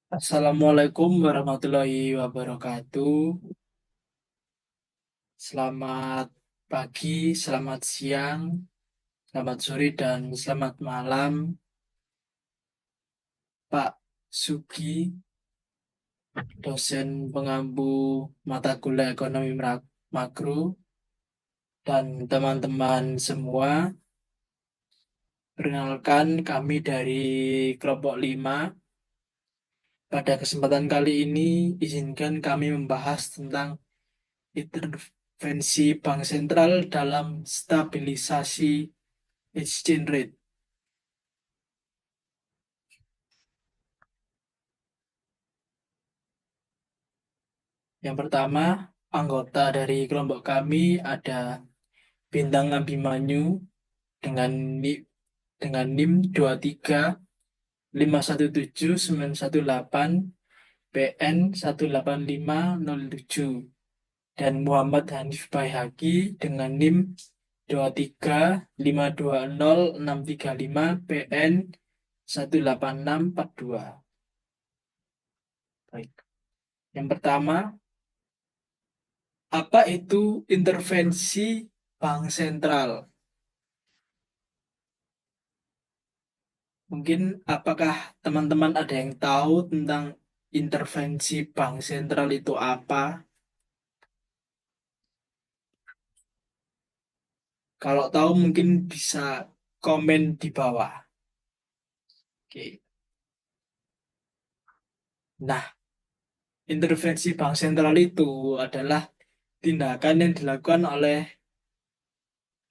Assalamualaikum warahmatullahi wabarakatuh. Selamat pagi, selamat siang, selamat sore, dan selamat malam, Pak Sugi, dosen pengampu mata kuliah ekonomi makro, dan teman-teman semua. Perkenalkan kami dari kelompok 5. Pada kesempatan kali ini, izinkan kami membahas tentang intervensi Bank Sentral dalam stabilisasi exchange rate. Yang pertama, anggota dari kelompok kami ada Bintang Abimanyu dengan dengan NIM 23517918 PN 18507 dan Muhammad Hanif Baihaqi dengan NIM 23520635 PN 18642. Baik. Yang pertama, apa itu intervensi bank sentral? Mungkin apakah teman-teman ada yang tahu tentang intervensi bank sentral itu apa? Kalau tahu mungkin bisa komen di bawah. Oke. Nah, intervensi bank sentral itu adalah tindakan yang dilakukan oleh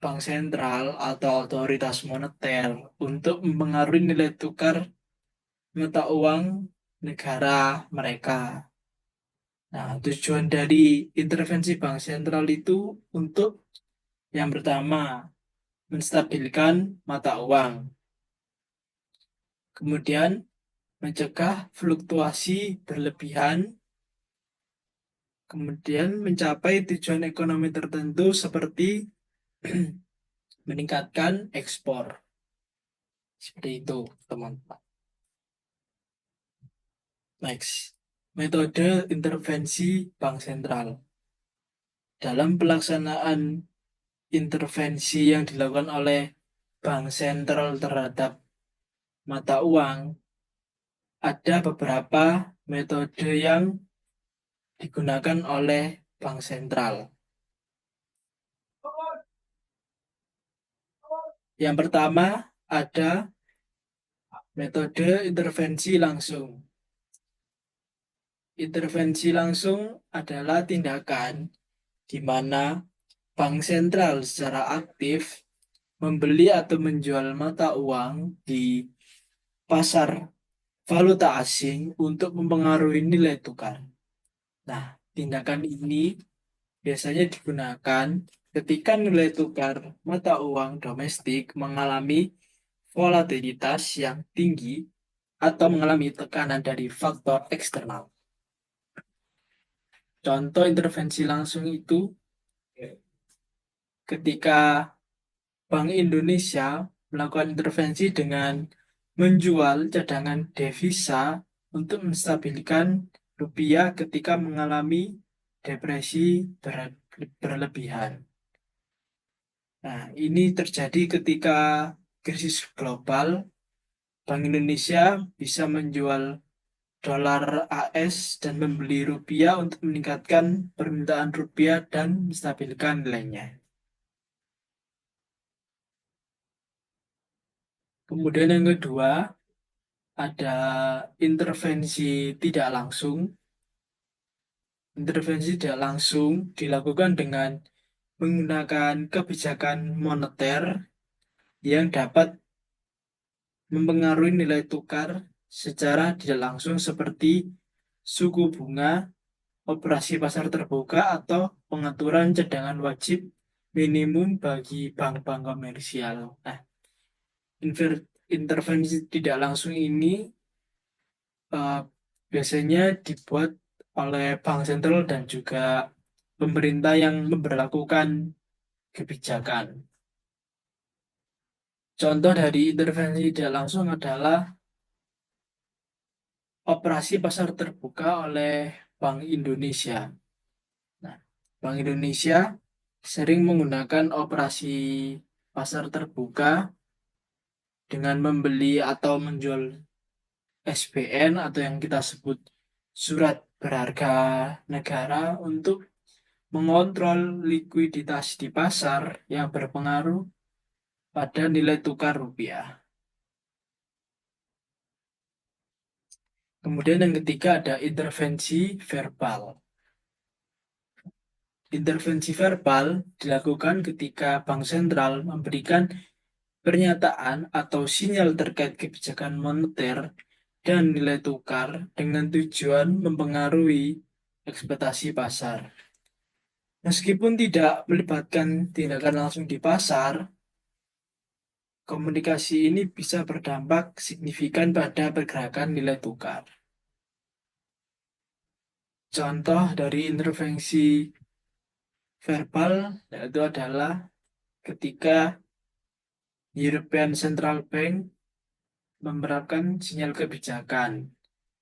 bank sentral atau otoritas moneter untuk mempengaruhi nilai tukar mata uang negara mereka. Nah, tujuan dari intervensi bank sentral itu untuk yang pertama, menstabilkan mata uang. Kemudian, mencegah fluktuasi berlebihan. Kemudian, mencapai tujuan ekonomi tertentu seperti meningkatkan ekspor. Seperti itu, teman-teman. Next, metode intervensi bank sentral. Dalam pelaksanaan intervensi yang dilakukan oleh bank sentral terhadap mata uang, ada beberapa metode yang digunakan oleh bank sentral. Yang pertama ada metode intervensi langsung. Intervensi langsung adalah tindakan di mana bank sentral secara aktif membeli atau menjual mata uang di pasar valuta asing untuk mempengaruhi nilai tukar. Nah, tindakan ini biasanya digunakan ketika nilai tukar mata uang domestik mengalami volatilitas yang tinggi atau mengalami tekanan dari faktor eksternal. Contoh intervensi langsung itu ketika Bank Indonesia melakukan intervensi dengan menjual cadangan devisa untuk menstabilkan rupiah ketika mengalami depresi berlebihan. Nah, ini terjadi ketika krisis global. Bank Indonesia bisa menjual dolar AS dan membeli rupiah untuk meningkatkan permintaan rupiah dan menstabilkan nilainya. Kemudian yang kedua, ada intervensi tidak langsung. Intervensi tidak langsung dilakukan dengan menggunakan kebijakan moneter yang dapat mempengaruhi nilai tukar secara tidak langsung seperti suku bunga, operasi pasar terbuka, atau pengaturan cadangan wajib minimum bagi bank-bank komersial. Nah, intervensi tidak langsung ini eh, biasanya dibuat oleh bank sentral dan juga pemerintah yang memberlakukan kebijakan. Contoh dari intervensi tidak langsung adalah operasi pasar terbuka oleh Bank Indonesia. Nah, Bank Indonesia sering menggunakan operasi pasar terbuka dengan membeli atau menjual SBN atau yang kita sebut surat berharga negara untuk mengontrol likuiditas di pasar yang berpengaruh pada nilai tukar rupiah. Kemudian yang ketiga ada intervensi verbal. Intervensi verbal dilakukan ketika bank sentral memberikan pernyataan atau sinyal terkait kebijakan moneter dan nilai tukar dengan tujuan mempengaruhi ekspektasi pasar. Meskipun tidak melibatkan tindakan langsung di pasar, komunikasi ini bisa berdampak signifikan pada pergerakan nilai tukar. Contoh dari intervensi verbal yaitu adalah ketika European Central Bank menerapkan sinyal kebijakan.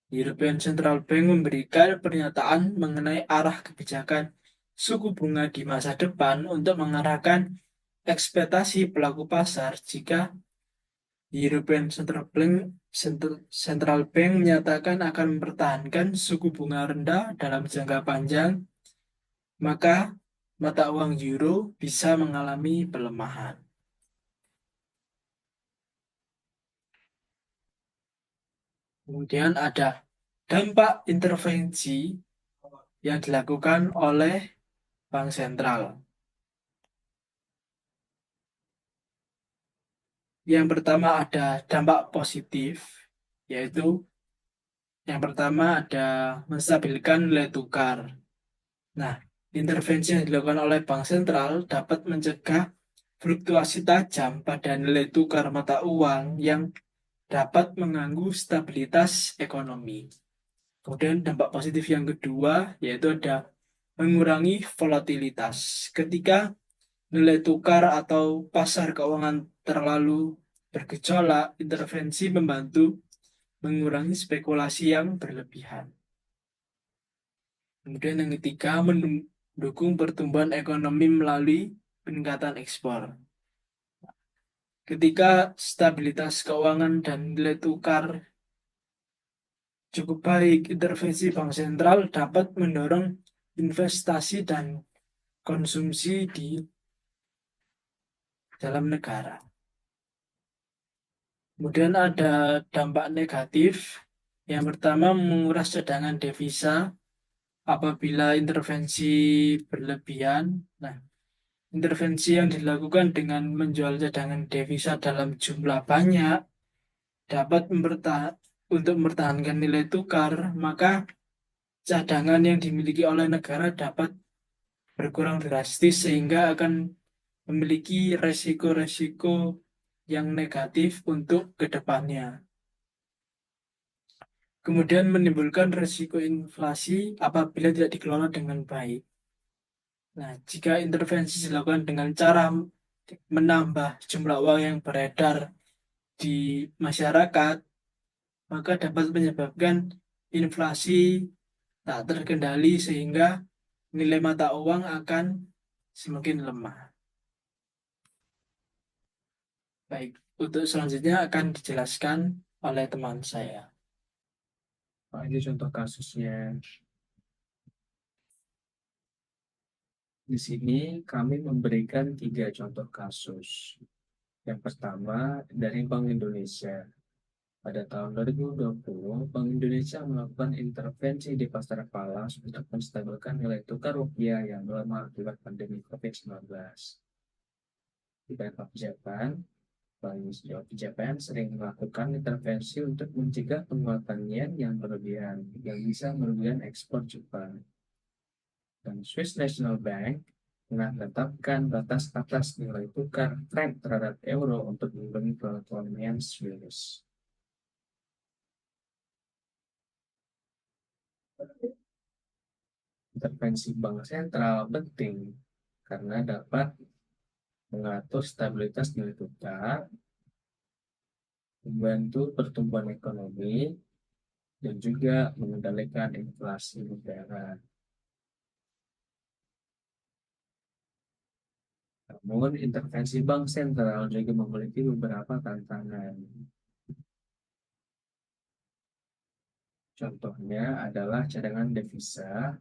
European Central Bank memberikan pernyataan mengenai arah kebijakan suku bunga di masa depan untuk mengarahkan ekspektasi pelaku pasar jika European Central Bank menyatakan akan mempertahankan suku bunga rendah dalam jangka panjang, maka mata uang euro bisa mengalami pelemahan. Kemudian ada dampak intervensi yang dilakukan oleh bank sentral. Yang pertama ada dampak positif, yaitu yang pertama ada menstabilkan nilai tukar. Nah, intervensi yang dilakukan oleh bank sentral dapat mencegah fluktuasi tajam pada nilai tukar mata uang yang dapat mengganggu stabilitas ekonomi. Kemudian dampak positif yang kedua yaitu ada mengurangi volatilitas. Ketika nilai tukar atau pasar keuangan terlalu bergejolak, intervensi membantu mengurangi spekulasi yang berlebihan. Kemudian yang ketiga, mendukung pertumbuhan ekonomi melalui peningkatan ekspor. Ketika stabilitas keuangan dan nilai tukar cukup baik, intervensi bank sentral dapat mendorong investasi dan konsumsi di dalam negara. Kemudian ada dampak negatif. Yang pertama, menguras cadangan devisa apabila intervensi berlebihan. Nah, intervensi yang dilakukan dengan menjual cadangan devisa dalam jumlah banyak dapat untuk mempertahankan nilai tukar, maka cadangan yang dimiliki oleh negara dapat berkurang drastis sehingga akan memiliki resiko-resiko yang negatif untuk kedepannya. Kemudian menimbulkan resiko inflasi apabila tidak dikelola dengan baik. Nah, jika intervensi dilakukan dengan cara menambah jumlah uang yang beredar di masyarakat, maka dapat menyebabkan inflasi tak terkendali sehingga nilai mata uang akan semakin lemah. Baik, untuk selanjutnya akan dijelaskan oleh teman saya. Ini contoh kasusnya. Di sini kami memberikan 3 contoh kasus. Yang pertama dari Bank Indonesia. Pada tahun 2020, Bank Indonesia melakukan intervensi di pasar falas untuk menstabilkan nilai tukar rupiah yang melemah akibat pandemi COVID-19. Di beberapa pejabat, Bank Japan sering melakukan intervensi untuk mencegah penguatan yen yang berlebihan, yang bisa merugikan ekspor Jepang. Dan Swiss National Bank menetapkan batas atas nilai tukar franc terhadap euro untuk melindungi perekonomian Swiss. Intervensi bank sentral penting karena dapat mengatur stabilitas nilai tukar, membantu pertumbuhan ekonomi, dan juga mengendalikan inflasi negara. Namun, intervensi bank sentral juga memiliki beberapa tantangan. Contohnya adalah cadangan devisa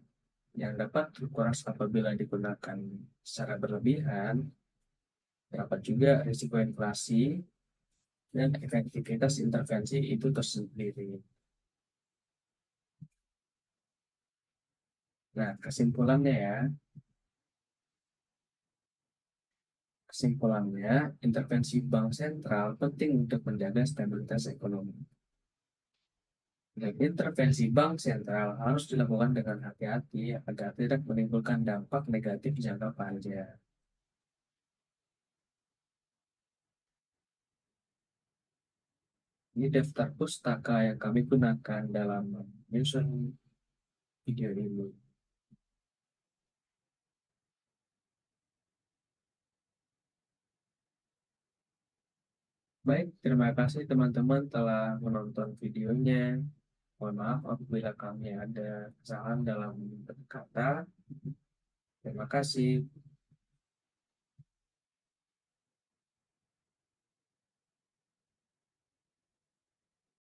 yang dapat terkuras apabila digunakan secara berlebihan, terdapat juga risiko inflasi dan efektivitas intervensi itu tersendiri. Nah, kesimpulannya, intervensi bank sentral penting untuk menjaga stabilitas ekonomi. Dan intervensi bank sentral harus dilakukan dengan hati-hati agar tidak menimbulkan dampak negatif jangka panjang. Ini daftar pustaka yang kami gunakan dalam menyusun video ini. Baik, terima kasih teman-teman telah menonton videonya. Mohon maaf apabila kami ada kesalahan dalam kata. Terima kasih.